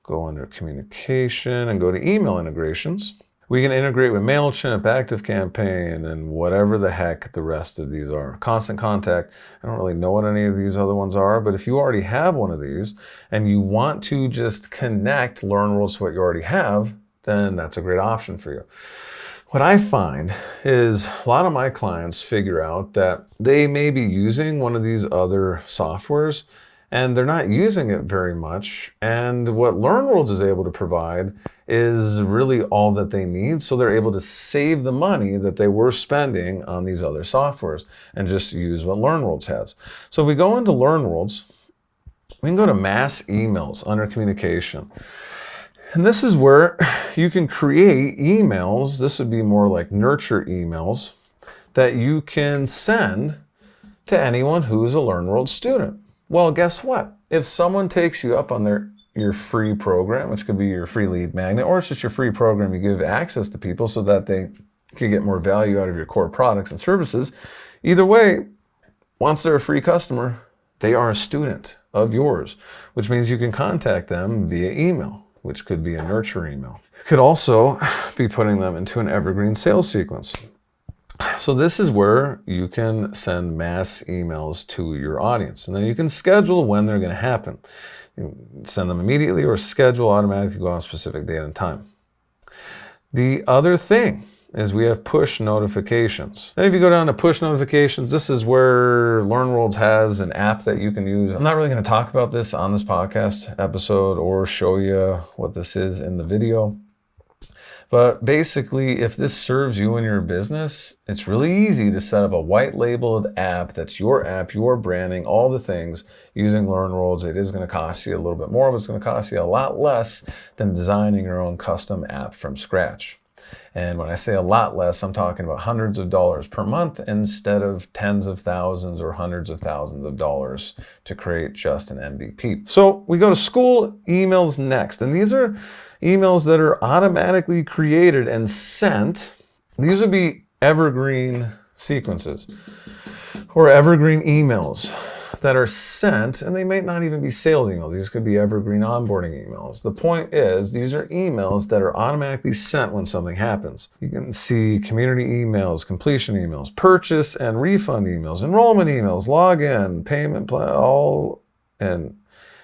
go under communication and go to email integrations. We can integrate with MailChimp, ActiveCampaign, and whatever the heck the rest of these are. Constant Contact, I don't really know what any of these other ones are, but if you already have one of these and you want to just connect LearnWorlds to what you already have, then that's a great option for you. What I find is a lot of my clients figure out that they may be using one of these other softwares and they're not using it very much. And what LearnWorlds is able to provide is really all that they need. So they're able to save the money that they were spending on these other softwares and just use what LearnWorlds has. So if we go into LearnWorlds, we can go to mass emails under communication. And this is where you can create emails. This would be more like nurture emails that you can send to anyone who's a LearnWorlds student. Well, guess what? If someone takes you up on your free program, which could be your free lead magnet, or it's just your free program you give access to people so that they can get more value out of your core products and services, either way, once they're a free customer, they are a student of yours, which means you can contact them via email, which could be a nurture email. It could also be putting them into an evergreen sales sequence. So this is where you can send mass emails to your audience, and then you can schedule when they're going to happen. You can send them immediately or schedule automatically, go on a specific date and time. The other thing is we have push notifications. And if you go down to push notifications, this is where LearnWorlds has an app that you can use. I'm not really going to talk about this on this podcast episode or show you what this is in the video. But basically, if this serves you in your business, it's really easy to set up a white labeled app that's your app, your branding, all the things using LearnWorlds. It is going to cost you a little bit more, but it's going to cost you a lot less than designing your own custom app from scratch. And when I say a lot less, I'm talking about hundreds of dollars per month instead of tens of thousands or hundreds of thousands of dollars to create just an MVP. So we go to school emails next. And these are emails that are automatically created and sent. These would be evergreen sequences or evergreen emails that are sent, and they might not even be sales emails. These could be evergreen onboarding emails. The point is, these are emails that are automatically sent when something happens. You can see community emails, completion emails, purchase and refund emails, enrollment emails, login, payment plan, all, and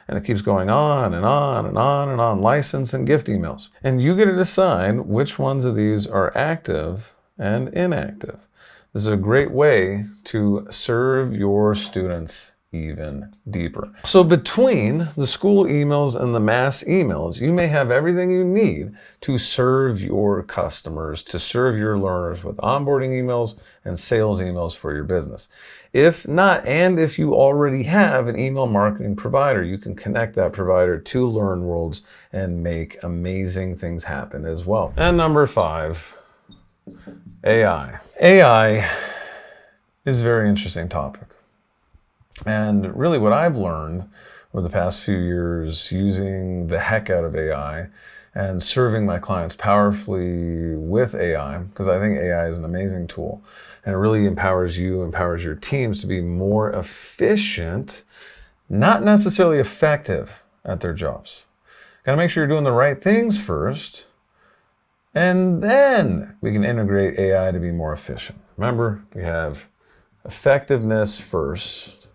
it keeps going on and on and on and on, license and gift emails. And you get to decide which ones of these are active and inactive. This is a great way to serve your students even deeper. So between the school emails and the mass emails, you may have everything you need to serve your customers, to serve your learners with onboarding emails and sales emails for your business. If not, and if you already have an email marketing provider, you can connect that provider to LearnWorlds and make amazing things happen as well. And number 5, AI. AI is a very interesting topic. And really what I've learned over the past few years using the heck out of AI and serving my clients powerfully with AI, because I think AI is an amazing tool and it really empowers you, empowers your teams to be more efficient, not necessarily effective at their jobs. Got to make sure you're doing the right things first, and then we can integrate AI to be more efficient. Remember, we have effectiveness first,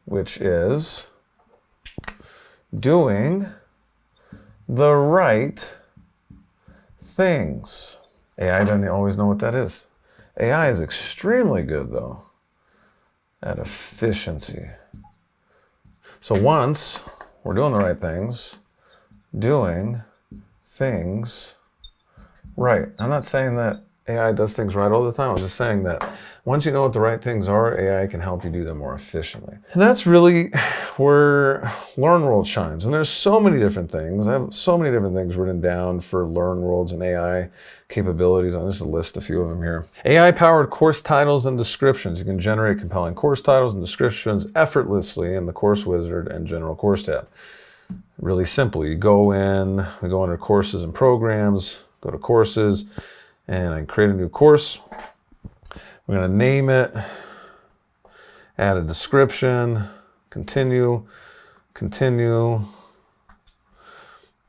which is doing the right things. AI doesn't always know what that is. AI is extremely good, though, at efficiency. So once we're doing the right things, doing things right. I'm not saying that AI does things right all the time. I'm just saying that once you know what the right things are, AI can help you do them more efficiently. And that's really where LearnWorlds shines. And there's so many different things. I have so many different things written down for LearnWorlds and AI capabilities. I'll just list a few of them here. AI-powered course titles and descriptions. You can generate compelling course titles and descriptions effortlessly in the Course Wizard and General Course tab. Really simple. You go in, we go under Courses and Programs, go to Courses, and I create a new course. We're going to name it, add a description, continue.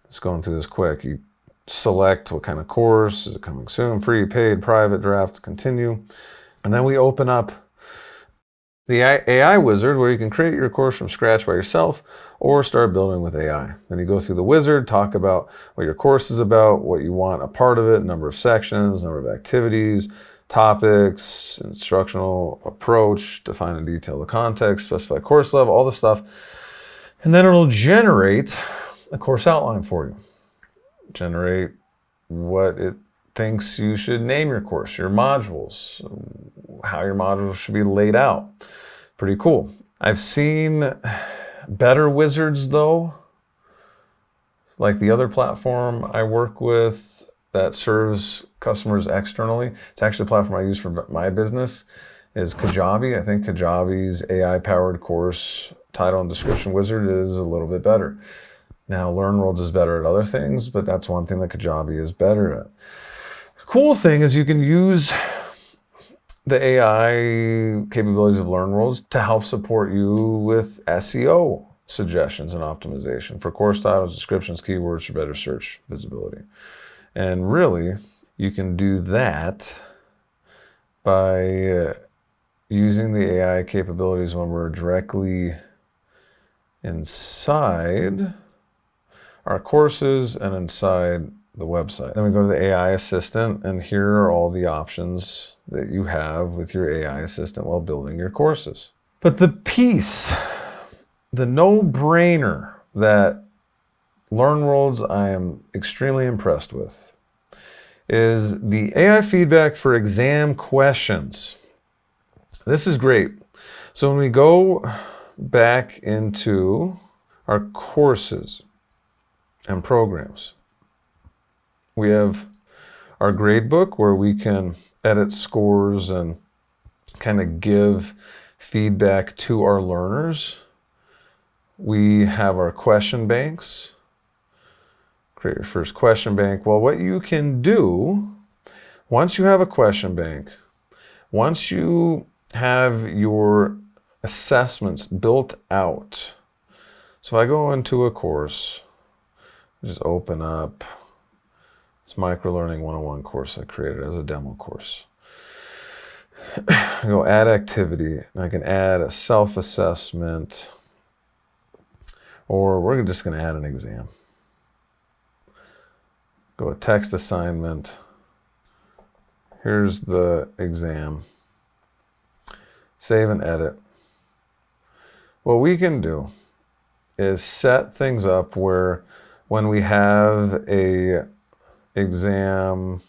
Just going through this quick. You select what kind of course, is it coming soon, free, paid, private, draft, continue. And then we open up the AI wizard where you can create your course from scratch by yourself or start building with AI. Then you go through the wizard, talk about what your course is about, what you want a part of it, number of sections, number of activities, topics, instructional approach, define and detail the context, specify course level, all this stuff. And then it'll generate a course outline for you. Generate what it thinks you should name your course, your modules, how your modules should be laid out. Pretty cool. I've seen better wizards though, like the other platform I work with that serves customers externally. It's actually a platform I use for my business, is Kajabi. I think Kajabi's AI-powered course title and description wizard is a little bit better. Now, LearnWorlds is better at other things, but that's one thing that Kajabi is better at. The cool thing is you can use the AI capabilities of LearnWorlds to help support you with SEO suggestions and optimization for course titles, descriptions, keywords for better search visibility. And really, you can do that by using the AI capabilities when we're directly inside our courses and inside the website. Then we go to the AI assistant, and here are all the options that you have with your AI assistant while building your courses. But the piece, the no-brainer that LearnWorlds I am extremely impressed with is the AI feedback for exam questions. This is great. So when we go back into our courses and programs, we have our gradebook where we can edit scores and kind of give feedback to our learners. We have our question banks. Create your first question bank. Well, what you can do Once you have a question bank, once you have your assessments built out, so if I go into a course, just open up this Micro Learning 101 course I created as a demo course. I go add activity, and I can add a self-assessment, or we're just going to add an exam. Go a text assignment. Here's the exam. Save and edit. What we can do is set things up where when we have a exam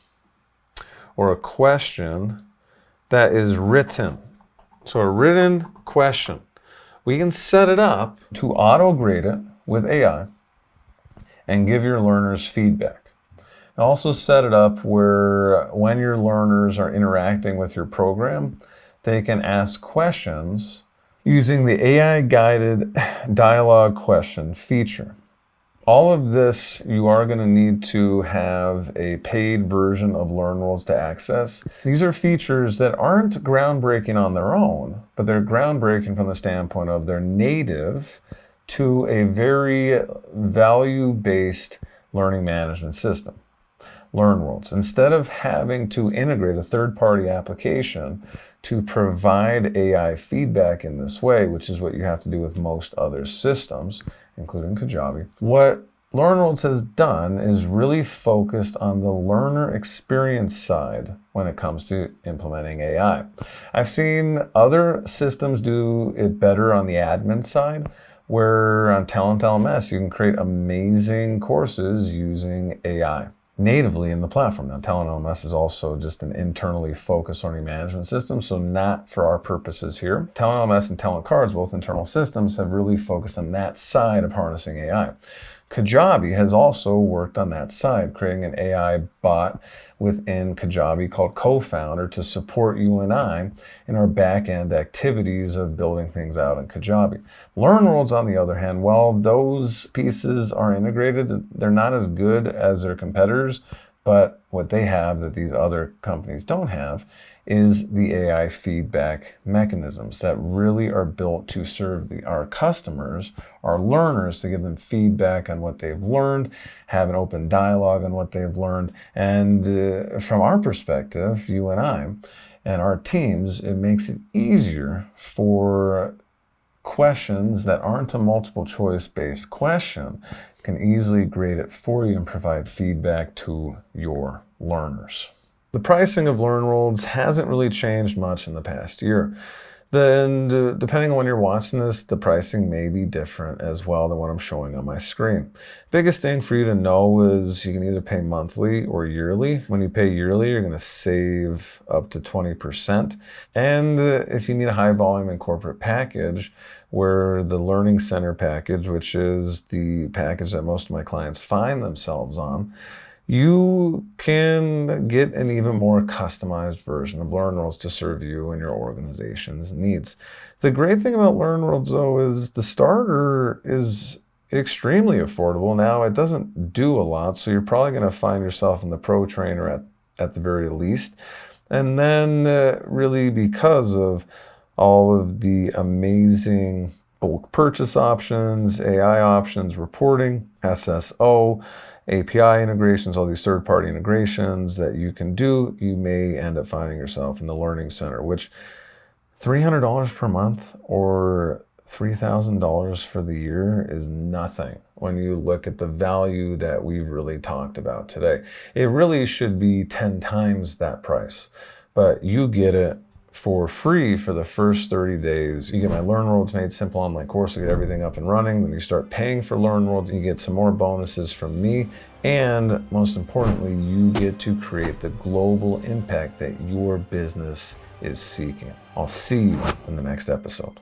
or a question that is written, so a written question, we can set it up to auto-grade it with AI and give your learners feedback. And also set it up where when your learners are interacting with your program, they can ask questions using the AI-guided dialogue question feature. All of this, you are going to need to have a paid version of LearnWorlds to access. These are features that aren't groundbreaking on their own, but they're groundbreaking from the standpoint of they're native to a very value-based learning management system. LearnWorlds. Instead of having to integrate a third-party application to provide AI feedback in this way, which is what you have to do with most other systems, including Kajabi, what LearnWorlds has done is really focused on the learner experience side when it comes to implementing AI. I've seen other systems do it better on the admin side, where on Talent LMS, you can create amazing courses using AI natively in the platform. Now, Talent LMS is also just an internally focused learning management system, so not for our purposes here. Talent LMS and Talent Cards, both internal systems, have really focused on that side of harnessing AI. Kajabi has also worked on that side, creating an AI bot within Kajabi called Co-Founder to support you and I in our back-end activities of building things out in Kajabi. LearnWorlds, on the other hand, while those pieces are integrated, they're not as good as their competitors, but what they have that these other companies don't have is the AI feedback mechanisms that really are built to serve our customers, our learners, to give them feedback on what they've learned, have an open dialogue on what they've learned. And from our perspective, you and I and our teams, it makes it easier for questions that aren't a multiple choice based question, can easily grade it for you and provide feedback to your learners. The pricing of LearnWorlds hasn't really changed much in the past year. Then, depending on when you're watching this, the pricing may be different as well than what I'm showing on my screen. Biggest thing for you to know is you can either pay monthly or yearly. When you pay yearly, you're going to save up to 20%. And if you need a high volume and corporate package, where the Learning Center package, which is the package that most of my clients find themselves on, you can get an even more customized version of LearnWorlds to serve you and your organization's needs. The great thing about LearnWorlds, though, is the starter is extremely affordable. Now, it doesn't do a lot, so you're probably going to find yourself in the Pro Trainer at the very least. And then really because of all of the amazing bulk purchase options, AI options, reporting, SSO, API integrations, all these third-party integrations that you can do, you may end up finding yourself in the Learning Center, which $300 per month or $3,000 for the year is nothing when you look at the value that we've really talked about today. It really should be 10 times that price, but you get it for free for the first 30 days. You get my LearnWorlds Made Simple online course to get everything up and running. Then you start paying for LearnWorlds, you get some more bonuses from me. And most importantly, you get to create the global impact that your business is seeking. I'll see you in the next episode.